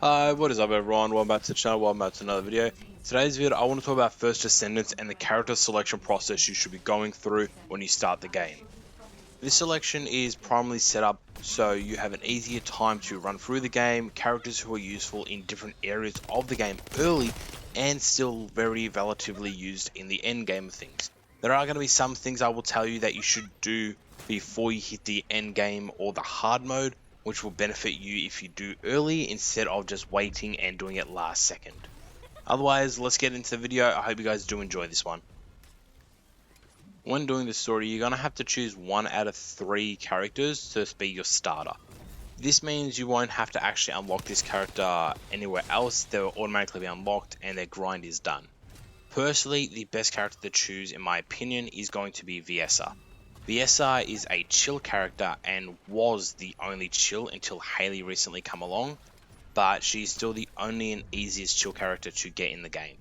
Hi, what is up everyone? Welcome back to the channel, welcome back to another video. Today's video I want to talk about first Descendants and the character selection process you should be going through when you start the game. This selection is primarily set up so you have an easier time to run through the game, characters who are useful in different areas of the game early and still very relatively used in the end game of things. There are going to be some things I will tell you that you should do before you hit the end game or the hard mode, which will benefit you if you do early instead of just waiting and doing it last second. Otherwise, let's get into the video. I hope you guys do enjoy this one. When doing the story, you're going to have to choose one out of 3 characters to be your starter. This means you won't have to actually unlock this character anywhere else. They'll automatically be unlocked and their grind is done. Personally, the best character to choose in my opinion is going to be Viessa. Viessa is a chill character and was the only chill until Haley recently come along, but she's still the only and easiest chill character to get in the game.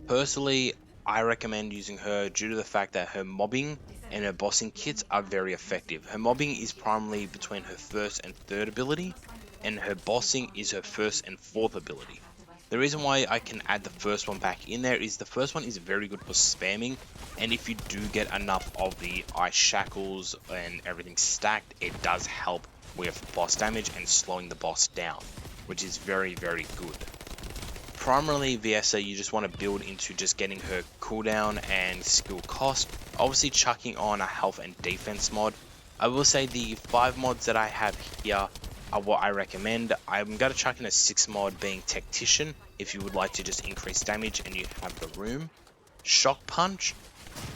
Personally, I recommend using her due to the fact that her mobbing and her bossing kits are very effective. Her mobbing is primarily between her first and third ability, and her bossing is her first and fourth ability. The reason why I can add the first one back in there is the first one is very good for spamming, and if you do get enough of the ice shackles and everything stacked, it does help with boss damage and slowing the boss down, which is very good. Primarily Viessa, you just want to build into just getting her cooldown and skill cost, obviously chucking on a health and defense mod. I will say the 5 mods that I have here are what I recommend. I'm going to chuck in a 6 mod being Tactician if you would like to just increase damage and you have the room. Shock Punch,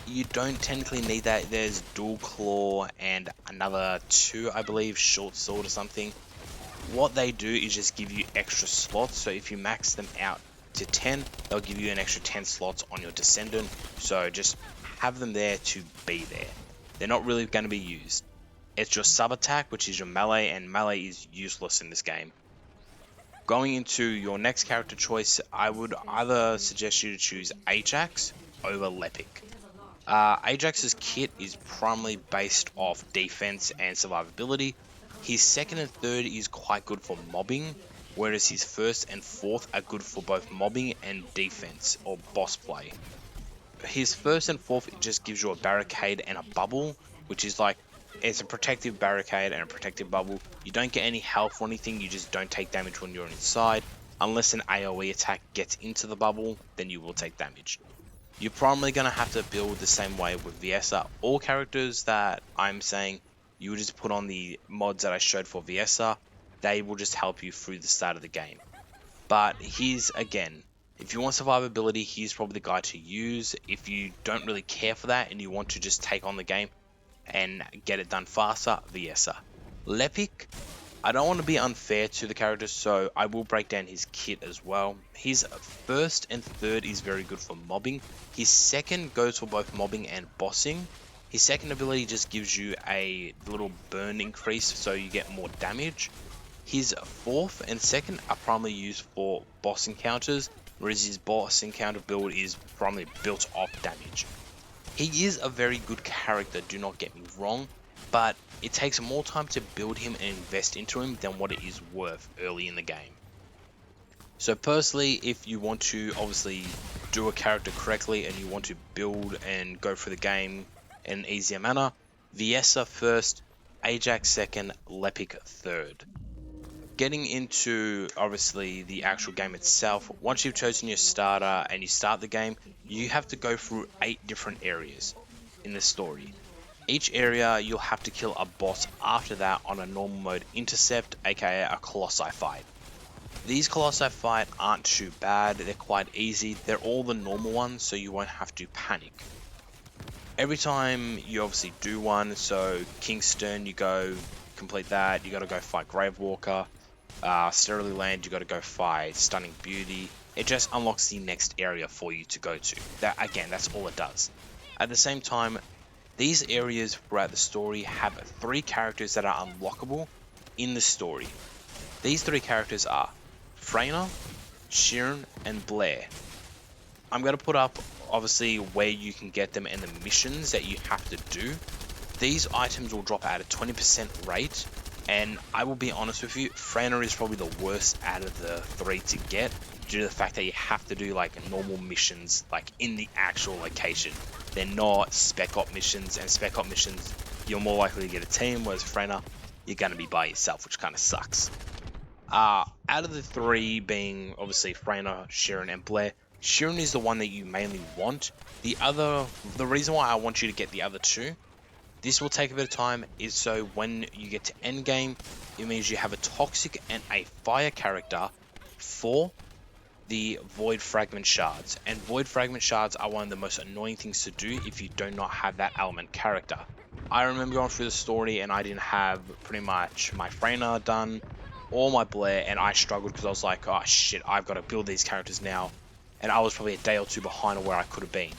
you don't technically need that. There's Dual Claw and another 2, I believe, Short Sword or something. What they do is just give you extra slots, so if you max them out to 10, they'll give you an extra 10 slots on your Descendant, so just have them there to be there. They're not really going to be used. It's your sub attack, which is your melee, and melee is useless in this game. Going into your next character choice, I would either suggest you to choose Ajax over Lepic. Ajax's kit is primarily based off defense and survivability. His second and third is quite good for mobbing, whereas his first and fourth are good for both mobbing and defense or boss play. His first and fourth just gives you a barricade and a bubble, which is like, it's a protective barricade and a protective bubble. You don't get any health or anything, you just don't take damage when you're inside. Unless an AoE attack gets into the bubble, then you will take damage. You're primarily going to have to build the same way with Viessa. All characters that I'm saying, you just put on the mods that I showed for Viessa, they will just help you through the start of the game. But here's, again, if you want survivability, he's probably the guy to use. If you don't really care for that and you want to just take on the game and get it done faster, Viessa. Lepic, I don't want to be unfair to the characters, so I will break down his kit as well. His first and third is very good for mobbing. His second goes for both mobbing and bossing. His second ability just gives you a little burn increase so you get more damage. His fourth and second are primarily used for boss encounters, whereas his boss encounter build is primarily built off damage. He is a very good character, do not get me wrong, but it takes more time to build him and invest into him than what it is worth early in the game. So personally, if you want to obviously do a character correctly and you want to build and go through the game in an easier manner, Viessa first, Ajax second, Lepic third. Getting into obviously the actual game itself, once you've chosen your starter and you start the game, you have to go through 8 different areas in the story. Each area you'll have to kill a boss after that on a normal mode intercept, aka a Colossi fight. These Colossi fight aren't too bad, they're quite easy, they're all the normal ones so you won't have to panic. Every time you obviously do one, so Kingston you go complete that, you gotta go fight Gravewalker, Sterility Land you gotta go fight Stunning Beauty. It just unlocks the next area for you to go to. That again, that's all it does. At the same time, these areas throughout the story have 3 characters that are unlockable in the story. These 3 characters are Freyna, Sheeran, and Blair. I'm going to put up obviously where you can get them and the missions that you have to do. These items will drop at a 20% rate And I will be honest with you, Freyna is probably the worst out of the 3 to get, due to the fact that you have to do like normal missions like in the actual location. They're not spec op missions, and spec op missions you're more likely to get a team, whereas Freyna you're going to be by yourself, which kind of sucks. Out of the 3 being obviously Freyna, Sheeran and Gley, Sheeran is the one that you mainly want. The reason why I want you to get the other 2, this will take a bit of time, is so when you get to endgame, it means you have a toxic and a fire character for the Void Fragment Shards. And Void Fragment Shards are one of the most annoying things to do if you do not have that element character. I remember going through the story and I didn't have pretty much my Freyna done, or my Gley, and I struggled because I was like, oh shit, I've got to build these characters now. And I was probably a day or 2 behind where I could have been.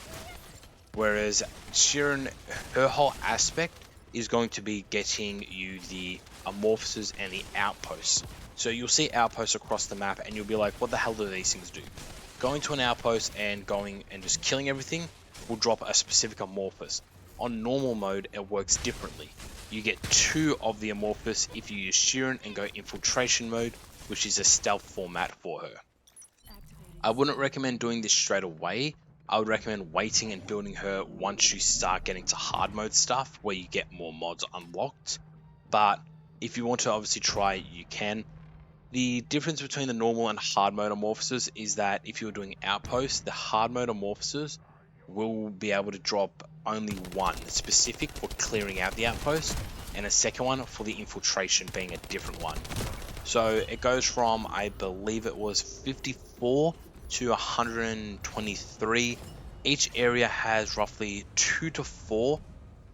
Whereas Sheeran, her whole aspect is going to be getting you the amorphoses and the outposts. So you'll see outposts across the map and you'll be like, what the hell do these things do? Going to an outpost and going and just killing everything will drop a specific amorphous. On normal mode, it works differently. You get 2 of the amorphous if you use Sheeran and go infiltration mode, which is a stealth format for her. I wouldn't recommend doing this straight away. I would recommend waiting and building her once you start getting to hard mode stuff, where you get more mods unlocked. But if you want to obviously try, you can. The difference between the normal and hard mode amorphoses is that if you're doing outposts, the hard mode amorphoses will be able to drop only 1 specific for clearing out the outpost, and a second one for the infiltration being a different one. So it goes from, I believe it was 54 to 123. Each area has roughly 2 to 4,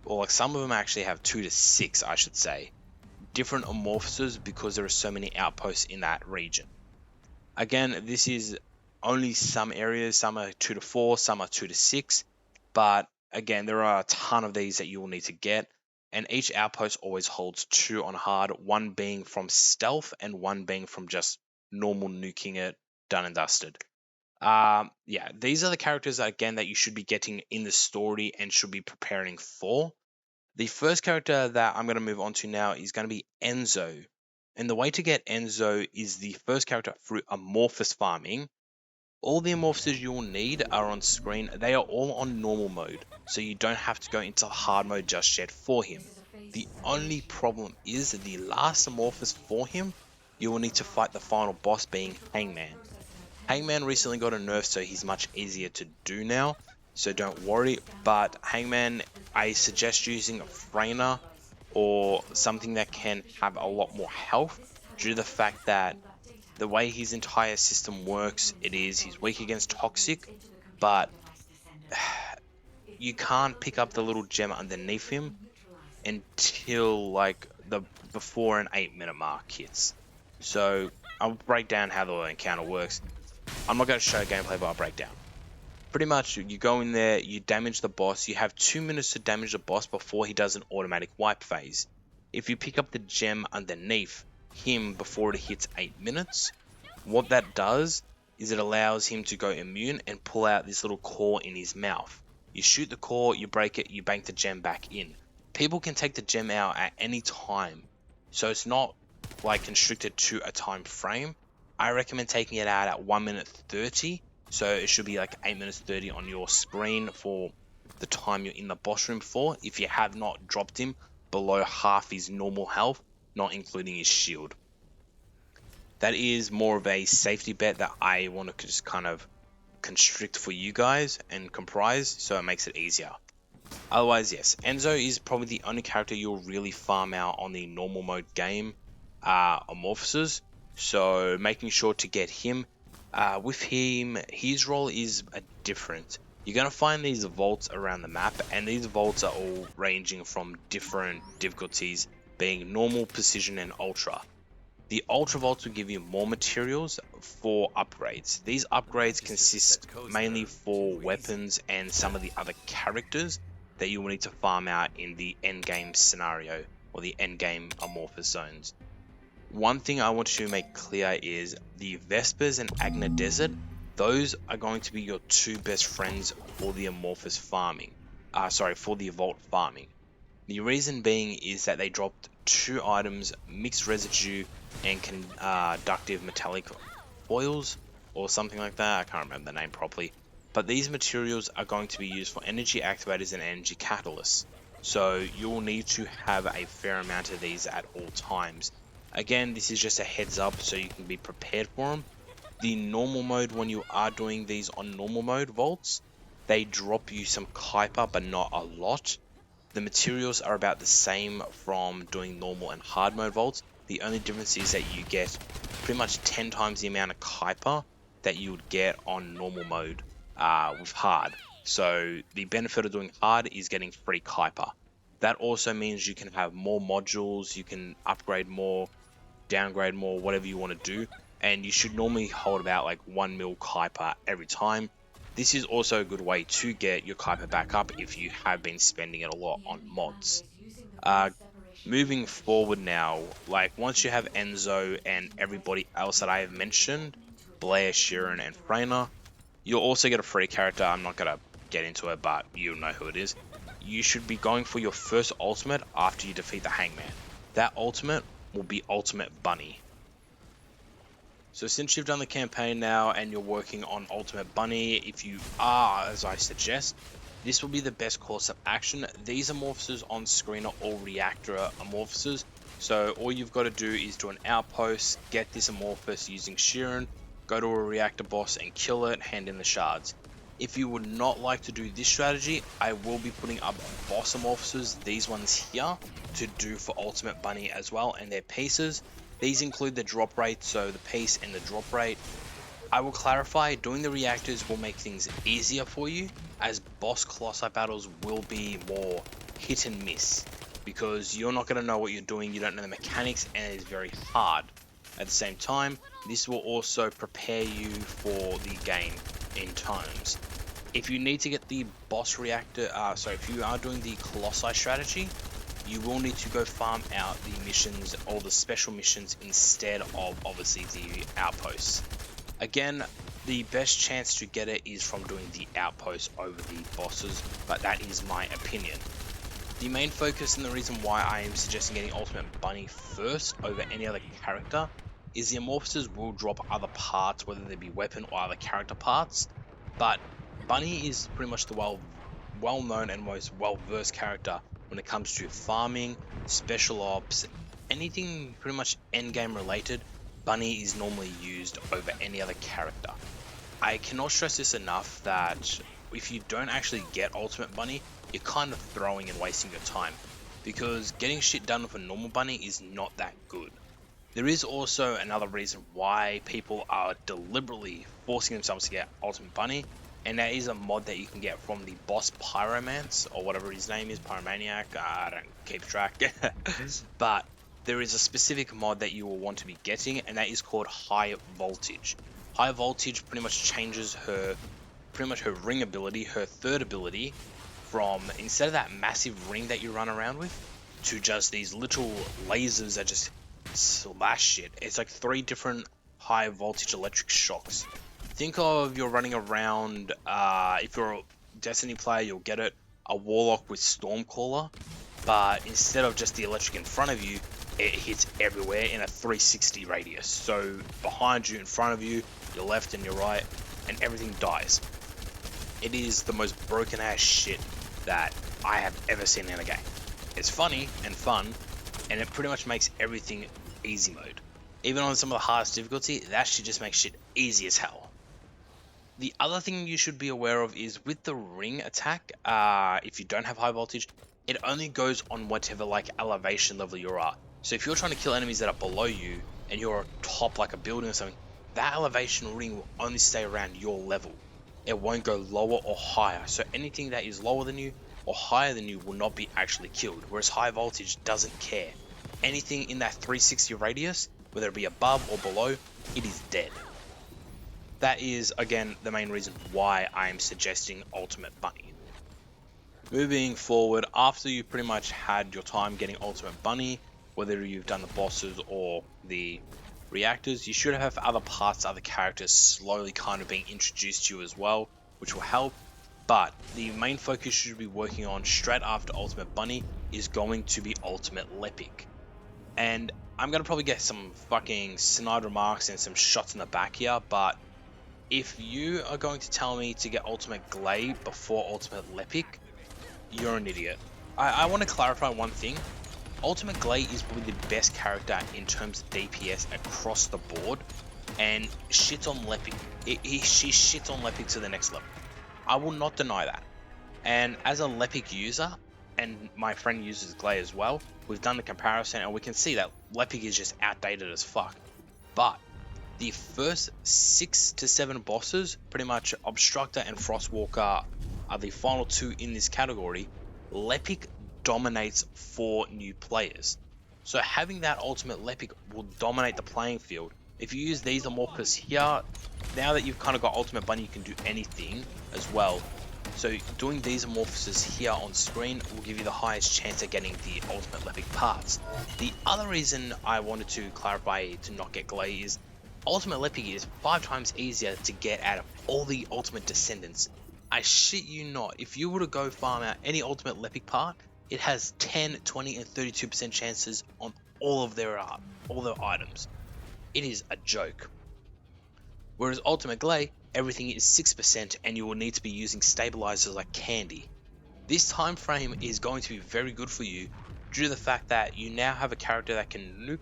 or like some of them actually have 2 to 6, I should say, different amorphoses, because there are so many outposts in that region. Again, this is only some areas, some are 2 to 4, some are 2 to 6, but again, there are a ton of these that you will need to get, and each outpost always holds 2 on hard, 1 being from stealth and 1 being from just normal nuking it, done and dusted. Yeah, these are the characters that, again, that you should be getting in the story and should be preparing for. The first character that I'm going to move on to now is going to be Enzo. And the way to get Enzo is the first character through amorphous farming. All the amorphoses you will need are on screen. They are all on normal mode, so you don't have to go into hard mode just yet for him. The only problem is the last amorphous for him, you will need to fight the final boss, being Hangman. Hangman recently got a nerf, so he's much easier to do now, so don't worry. But Hangman, I suggest using Freyna or something that can have a lot more health, due to the fact that the way his entire system works, he's weak against toxic, but you can't pick up the little gem underneath him until like the 4 and 8 minute mark hits. So I'll break down how the encounter works. I'm not going to show gameplay, but I'll break down. Pretty much, you go in there, you damage the boss. You have 2 minutes to damage the boss before he does an automatic wipe phase. If you pick up the gem underneath him before it hits 8 minutes, what that does is it allows him to go immune and pull out this little core in his mouth. You shoot the core, you break it, you bank the gem back in. People can take the gem out at any time, so it's not like constricted to a time frame. I recommend taking it out at 1 minute 30, so it should be like 8 minutes 30 on your screen for the time you're in the boss room for, if you have not dropped him below half his normal health, not including his shield. That is more of a safety bet that I want to just kind of constrict for you guys and comprise, so it makes it easier. Otherwise, yes, Enzo is probably the only character you'll really farm out on the normal mode game amorphoses, so making sure to get him. With him, his role is different. You're going to find these vaults around the map, and these vaults are all ranging from different difficulties, being normal, precision, and ultra. The ultra vaults will give you more materials for upgrades. These upgrades consist mainly for weapons and some of the other characters that you will need to farm out in the endgame scenario or the endgame amorphous zones. One thing I want to make clear is the Vespers and Agna Desert, those are going to be your 2 best friends for the amorphous farming. For the vault farming. The reason being is that they dropped 2 items, mixed residue and conductive metallic foils or something like that. I can't remember the name properly. But these materials are going to be used for energy activators and energy catalysts. So you'll need to have a fair amount of these at all times. Again, this is just a heads up so you can be prepared for them. The normal mode, when you are doing these on normal mode vaults, they drop you some Kuiper but not a lot. The materials are about the same from doing normal and hard mode vaults. The only difference is that you get pretty much 10 times the amount of Kuiper that you would get on normal mode with hard. So the benefit of doing hard is getting free Kuiper. That also means you can have more modules, you can upgrade more, downgrade more, whatever you want to do. And you should normally hold about like 1 mil Kuiper every time. This is also a good way to get your Kuiper back up if you have been spending it a lot on mods. Moving forward now, like once you have Enzo and everybody else that I have mentioned, Blair, Sheeran and Freyna, you'll also get a free character. I'm not going to get into it, but you'll know who it is. You should be going for your first ultimate after you defeat the Hangman. That ultimate will be Ultimate Bunny. So since you've done the campaign now and you're working on Ultimate Bunny, if you are, as I suggest, this will be the best course of action. These amorphoses on screen are all reactor amorphoses. So all you've got to do is do an outpost, get this amorphous using Sheeran, go to a reactor boss and kill it, hand in the shards. If you would not like to do this strategy, I will be putting up boss amorphoses, these ones here, to do for Ultimate Bunny as well, and their pieces. These include the drop rate, so the piece and the drop rate. I will clarify, doing the reactors will make things easier for you, as boss Colossi battles will be more hit and miss, because you're not going to know what you're doing, you don't know the mechanics, and it is very hard. At the same time, this will also prepare you for the game in times. If you need to get the boss reactor, if you are doing the Colossi strategy, you will need to go farm out the missions or the special missions instead of obviously the outposts. Again, the best chance to get it is from doing the outposts over the bosses, but that is my opinion. The main focus and the reason why I am suggesting getting Ultimate Bunny first over any other character is the amorphoses will drop other parts, whether they be weapon or other character parts, but Bunny is pretty much the well-known and most well-versed character when it comes to farming, special ops, anything pretty much endgame related. Bunny is normally used over any other character. I cannot stress this enough that if you don't actually get Ultimate Bunny, you're kind of throwing and wasting your time, because getting shit done with a normal Bunny is not that good. There is also another reason why people are deliberately forcing themselves to get Ultimate Bunny, and that is a mod that you can get from the boss Pyromance, or whatever his name is, Pyromaniac, I don't keep track. But there is a specific mod that you will want to be getting, and that is called High Voltage. High Voltage pretty much changes her ring ability, her third ability, from instead of that massive ring that you run around with, to just these little lasers that just slash shit. It's like 3 different high voltage electric shocks. Think of you're running around, if you're a Destiny player, you'll get it, a Warlock with Stormcaller, but instead of just the electric in front of you, it hits everywhere in a 360 radius. So behind you, in front of you, your left and your right, and everything dies. It is the most broken ass shit that I have ever seen in a game. It's funny and fun, and it pretty much makes everything easy mode. Even on some of the hardest difficulty, that shit just makes shit easy as hell. The other thing you should be aware of is with the ring attack, if you don't have high voltage, it only goes on whatever like elevation level you're at. So if you're trying to kill enemies that are below you and you're atop like a building or something, that elevation ring will only stay around your level. It won't go lower or higher. So anything that is lower than you or higher than you will not be actually killed, whereas high voltage doesn't care. Anything in that 360 radius, whether it be above or below, it is dead. That is, again, the main reason why I'm suggesting Ultimate Bunny. Moving forward, after you pretty much had your time getting Ultimate Bunny, whether you've done the bosses or the reactors, you should have other parts, other characters slowly kind of being introduced to you as well, which will help. But the main focus you should be working on straight after Ultimate Bunny is going to be ultimate Lepic. And I'm gonna probably get some fucking snide remarks and some shots in the back here, but if you are going to tell me to get ultimate Gley before ultimate Lepic, you're an idiot. I want to clarify one thing. Ultimate Gley is probably the best character in terms of DPS across the board, and shits on Lepic. She shits on Lepic to the next level. I will not deny that. And as a Lepic user, and my friend uses Gley as well, we've done the comparison and we can see that Lepic is just outdated as fuck. But the first 6 to 7 bosses, pretty much Obstructor and Frostwalker are the final two in this category. Lepic dominates for new players. So having that ultimate Lepic will dominate the playing field. If you use these amorphous here, now that you've kind of got ultimate bunny, you can do anything as well. So doing these amorphoses here on screen will give you the highest chance of getting the ultimate Lepic parts. The other reason I wanted to clarify to not get Gley is ultimate Lepic is 5 times easier to get out of all the ultimate descendants. I shit you not, if you were to go farm out any ultimate Lepic part, it has 10, 20 and 32% chances on all of their items. It is a joke. Whereas ultimate Gley, everything is 6% and you will need to be using stabilizers like candy. This time frame is going to be very good for you due to the fact that you now have a character that can nuke,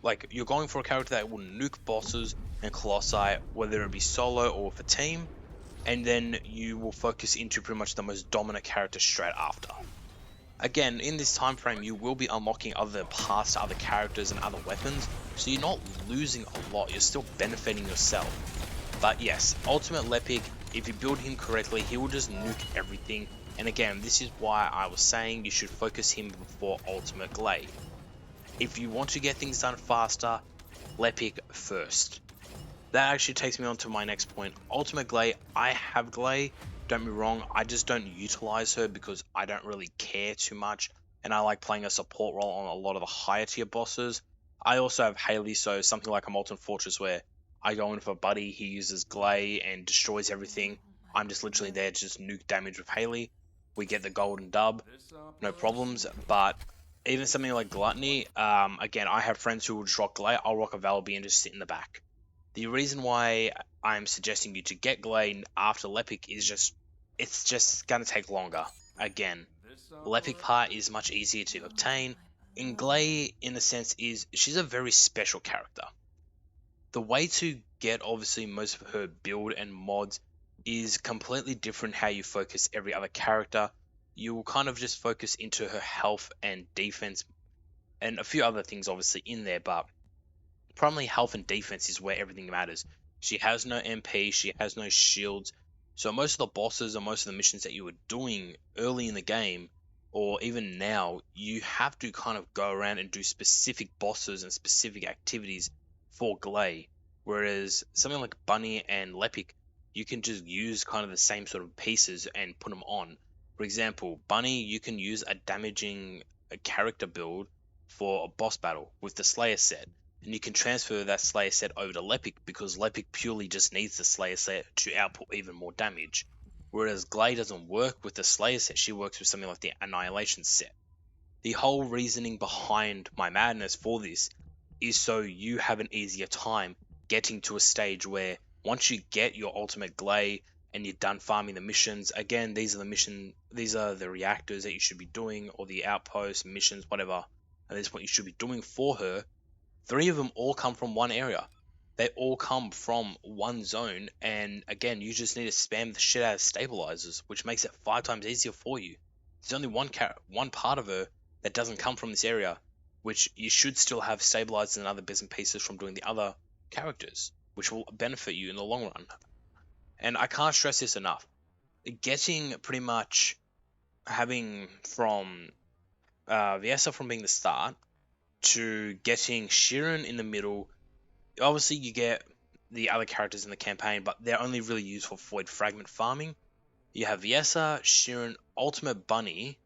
like you're going for a character that will nuke bosses and colossi, whether it be solo or for team, and then you will focus into pretty much the most dominant character straight after. Again, in this time frame, you will be unlocking other paths to other characters and other weapons, so you're not losing a lot, you're still benefiting yourself. But yes, ultimate Lepic, if you build him correctly, he will just nuke everything. And again, this is why I was saying you should focus him before ultimate Gley. If you want to get things done faster, Lepic first. That actually takes me on to my next point. Ultimate Gley, I have Gley, don't be wrong, I just don't utilize her because I don't really care too much, and I like playing a support role on a lot of the higher tier bosses. I also have Haley, so something like a Molten Fortress where I go in for Buddy, he uses Gley and destroys everything. I'm just literally there to just nuke damage with Haley. We get the golden dub, no problems. But even something like Gluttony, again, I have friends who will just rock Gley, I'll rock a Valby and just sit in the back. The reason why I'm suggesting you to get Gley after Lepic is it's just gonna take longer. Again, Lepic part is much easier to obtain. In Gley, in the sense, is she's a very special character. The way to get obviously most of her build and mods is completely different how you focus every other character. You will kind of just focus into her health and defense and a few other things obviously in there, but primarily health and defense is where everything matters. She has no MP, she has no shields, so most of the bosses or most of the missions that you were doing early in the game, or even now, you have to kind of go around and do specific bosses and specific activities for Gley. Whereas something like Bunny and Lepic, you can just use kind of the same sort of pieces and put them on. For example, Bunny, you can use a damaging character build for a boss battle with the Slayer set, and you can transfer that Slayer set over to Lepic because Lepic purely just needs the Slayer set to output even more damage. Whereas Gley doesn't work with the Slayer set, she works with something like the Annihilation set. The whole reasoning behind my madness for this is so you have an easier time getting to a stage where once you get your ultimate Gley and you're done farming the missions, again, these are the reactors that you should be doing, or the outposts, missions, whatever, at this point you should be doing for her. 3 of them all come from one area. They all come from one zone, and again, you just need to spam the shit out of stabilizers, which makes it 5 times easier for you. There's only one part of her that doesn't come from this area, which you should still have stabilizers and other bits and pieces from doing the other characters, which will benefit you in the long run. And I can't stress this enough. Getting pretty much having from Viesa from being the start to getting Sheeran in the middle. Obviously, you get the other characters in the campaign, but they're only really used for Void Fragment farming. You have Viesa, Sheeran, Ultimate Bunny,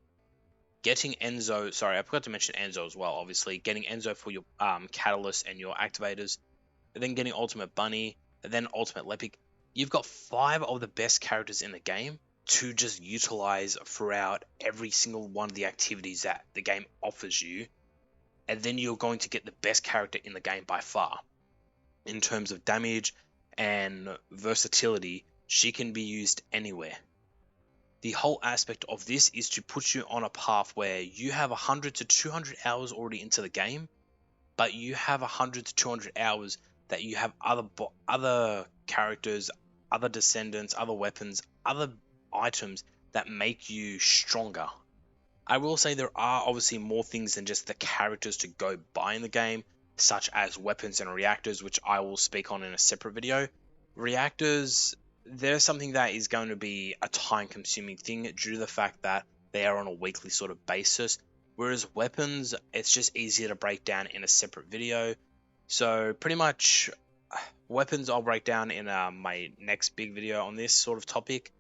getting Enzo. Sorry, I forgot to mention Enzo as well. Obviously, getting Enzo for your catalyst and your activators, and then getting Ultimate Bunny, and then Ultimate Lepic. You've got 5 of the best characters in the game, to just utilize throughout every single one of the activities that the game offers you, and then you're going to get the best character in the game by far. In terms of damage and versatility, she can be used anywhere. The whole aspect of this is to put you on a path where you have 100 to 200 hours already into the game, but you have 100 to 200 hours that you have other characters, other descendants, other weapons, other items that make you stronger. I will say there are obviously more things than just the characters to go buy in the game, such as weapons and reactors, which I will speak on in a separate video. Reactors, they're something that is going to be a time consuming thing due to the fact that they are on a weekly sort of basis, whereas weapons, it's just easier to break down in a separate video. So pretty much weapons I'll break down in my next big video on this sort of topic,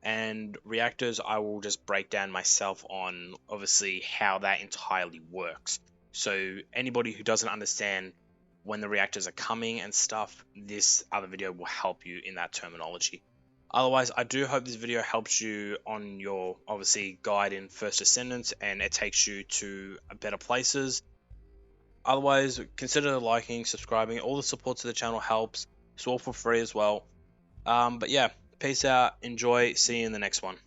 and reactors I will just break down myself on obviously how that entirely works. So anybody who doesn't understand when the reactors are coming and stuff, this other video will help you in that terminology. Otherwise, I do hope this video helps you on your obviously guide in First Descendants and it takes you to better places. Otherwise, consider liking, subscribing. All the support to the channel helps. It's all for free as well. But yeah, peace out. Enjoy. See you in the next one.